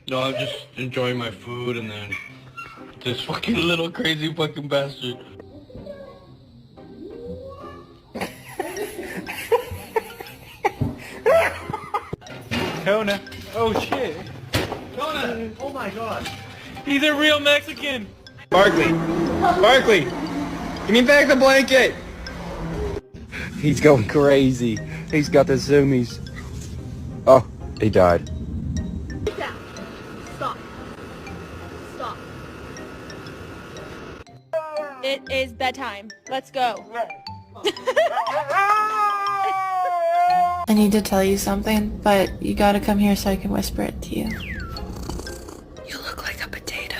No, I'm just enjoying my food and then this fucking little crazy fucking bastard. Kona. Oh shit. Kona! Oh my god. He's a real Mexican. Barkley! Barkley! Give me back the blanket! He's going crazy. He's got the zoomies. Oh, he died. Stop. Stop. It is bedtime. Let's go. I need to tell you something, but you gotta come here so I can whisper it to you. You look like a potato.